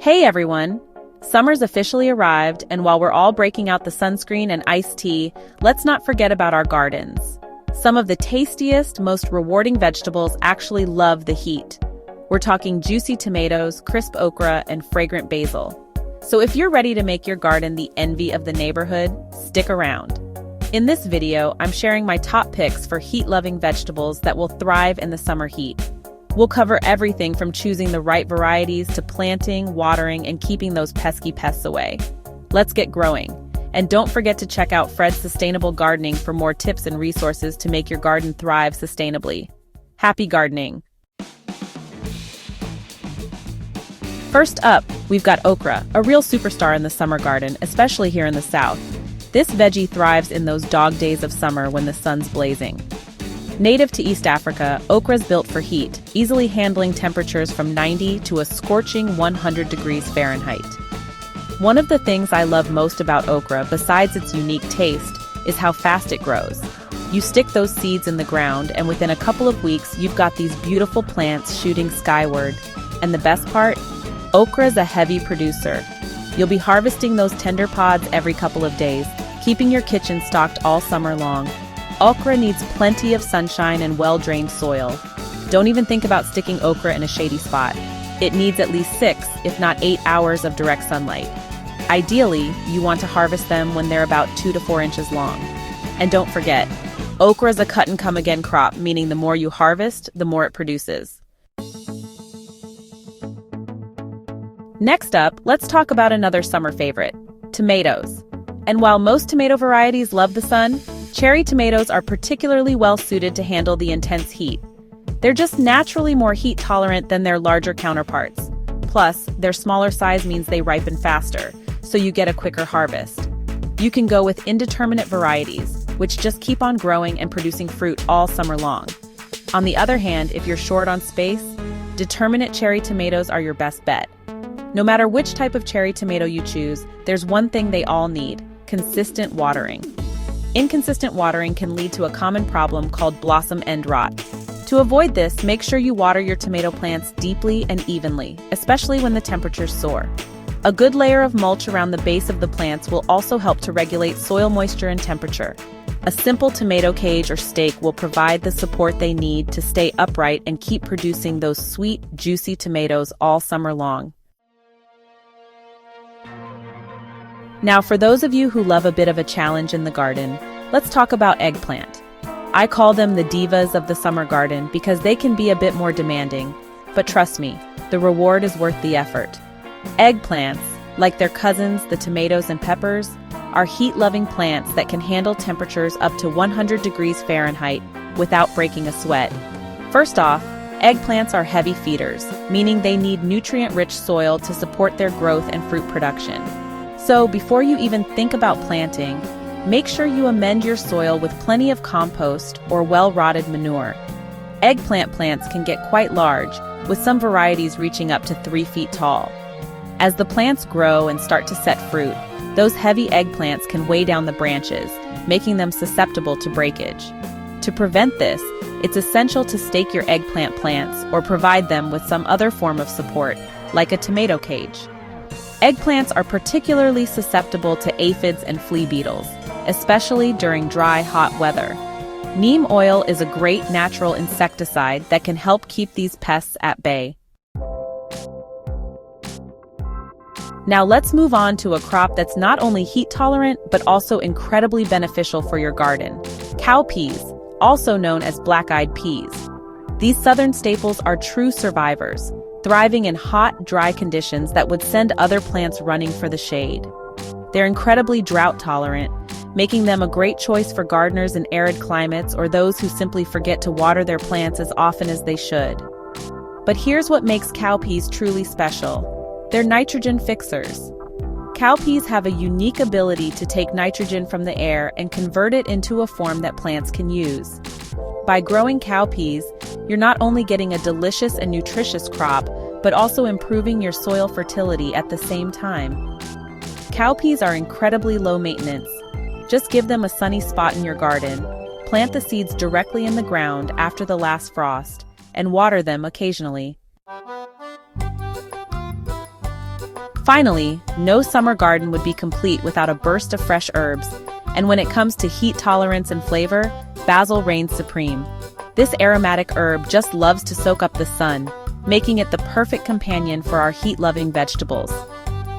Hey everyone! Summer's officially arrived, and while we're all breaking out the sunscreen and iced tea, let's not forget about our gardens. Some of the tastiest, most rewarding vegetables actually love the heat. We're talking juicy tomatoes, crisp okra, and fragrant basil. So if you're ready to make your garden the envy of the neighborhood, stick around. In this video, I'm sharing my top picks for heat-loving vegetables that will thrive in the summer heat. We'll cover everything from choosing the right varieties to planting, watering, and keeping those pesky pests away. Let's get growing. And don't forget to check out Fred's Sustainable Gardening for more tips and resources to make your garden thrive sustainably. Happy gardening! First up, we've got okra, a real superstar in the summer garden, especially here in the South. This veggie thrives in those dog days of summer when the sun's blazing. Native to East Africa, okra is built for heat, easily handling temperatures from 90 to a scorching 100 degrees Fahrenheit. One of the things I love most about okra, besides its unique taste, is how fast it grows. You stick those seeds in the ground, and within a couple of weeks, you've got these beautiful plants shooting skyward. And the best part? Okra is a heavy producer. You'll be harvesting those tender pods every couple of days, keeping your kitchen stocked all summer long. Okra needs plenty of sunshine and well-drained soil. Don't even think about sticking okra in a shady spot. It needs at least 6, if not 8 hours of direct sunlight. Ideally, you want to harvest them when they're about 2 to 4 inches long. And don't forget, okra is a cut-and-come-again crop, meaning the more you harvest, the more it produces. Next up, let's talk about another summer favorite, tomatoes. And while most tomato varieties love the sun, cherry tomatoes are particularly well-suited to handle the intense heat. They're just naturally more heat-tolerant than their larger counterparts. Plus, their smaller size means they ripen faster, so you get a quicker harvest. You can go with indeterminate varieties, which just keep on growing and producing fruit all summer long. On the other hand, if you're short on space, determinate cherry tomatoes are your best bet. No matter which type of cherry tomato you choose, there's one thing they all need: consistent watering. Inconsistent watering can lead to a common problem called blossom end rot. To avoid this, make sure you water your tomato plants deeply and evenly, especially when the temperatures soar. A good layer of mulch around the base of the plants will also help to regulate soil moisture and temperature. A simple tomato cage or stake will provide the support they need to stay upright and keep producing those sweet, juicy tomatoes all summer long. Now, for those of you who love a bit of a challenge in the garden, let's talk about eggplant. I call them the divas of the summer garden because they can be a bit more demanding, but trust me, the reward is worth the effort. Eggplants, like their cousins, the tomatoes and peppers, are heat-loving plants that can handle temperatures up to 100 degrees Fahrenheit without breaking a sweat. First off, eggplants are heavy feeders, meaning they need nutrient-rich soil to support their growth and fruit production. So before you even think about planting, make sure you amend your soil with plenty of compost or well-rotted manure. Eggplant plants can get quite large, with some varieties reaching up to 3 feet tall. As the plants grow and start to set fruit, those heavy eggplants can weigh down the branches, making them susceptible to breakage. To prevent this, it's essential to stake your eggplant plants or provide them with some other form of support, like a tomato cage. Eggplants are particularly susceptible to aphids and flea beetles, especially during dry, hot weather. Neem oil is a great natural insecticide that can help keep these pests at bay. Now let's move on to a crop that's not only heat-tolerant, but also incredibly beneficial for your garden: cowpeas, also known as black-eyed peas. These southern staples are true survivors, thriving in hot, dry conditions that would send other plants running for the shade. They're incredibly drought-tolerant, making them a great choice for gardeners in arid climates or those who simply forget to water their plants as often as they should. But here's what makes cowpeas truly special: they're nitrogen fixers. Cowpeas have a unique ability to take nitrogen from the air and convert it into a form that plants can use. By growing cowpeas, you're not only getting a delicious and nutritious crop, but also improving your soil fertility at the same time. Cowpeas are incredibly low maintenance. Just give them a sunny spot in your garden, plant the seeds directly in the ground after the last frost, and water them occasionally. Finally, no summer garden would be complete without a burst of fresh herbs, and when it comes to heat tolerance and flavor, basil reigns supreme. This aromatic herb just loves to soak up the sun, making it the perfect companion for our heat-loving vegetables.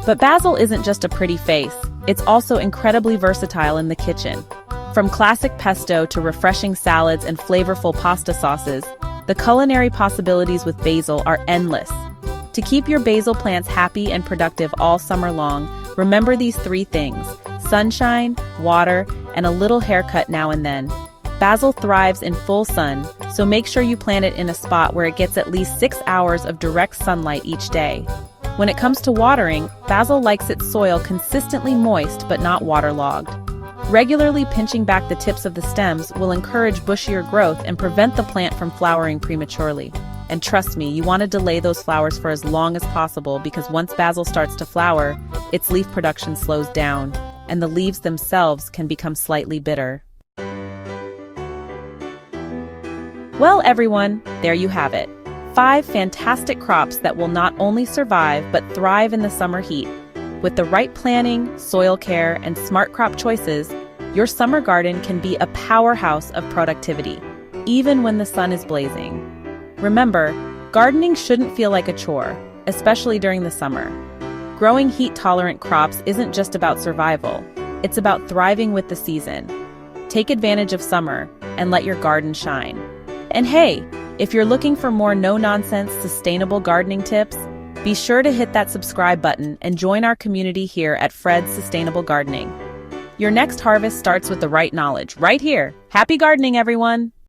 But basil isn't just a pretty face, it's also incredibly versatile in the kitchen. From classic pesto to refreshing salads and flavorful pasta sauces, the culinary possibilities with basil are endless. To keep your basil plants happy and productive all summer long, remember these 3 things: sunshine, water, and a little haircut now and then. Basil thrives in full sun, so make sure you plant it in a spot where it gets at least 6 hours of direct sunlight each day. When it comes to watering, basil likes its soil consistently moist but not waterlogged. Regularly pinching back the tips of the stems will encourage bushier growth and prevent the plant from flowering prematurely. And trust me, you want to delay those flowers for as long as possible because once basil starts to flower, its leaf production slows down, and the leaves themselves can become slightly bitter. Well, everyone, there you have it. 5 fantastic crops that will not only survive but thrive in the summer heat. With the right planning, soil care, and smart crop choices, your summer garden can be a powerhouse of productivity, even when the sun is blazing. Remember, gardening shouldn't feel like a chore, especially during the summer. Growing heat-tolerant crops isn't just about survival, it's about thriving with the season. Take advantage of summer and let your garden shine. And hey, if you're looking for more no-nonsense, sustainable gardening tips, be sure to hit that subscribe button and join our community here at Fred's Sustainable Gardening. Your next harvest starts with the right knowledge, right here. Happy gardening, everyone!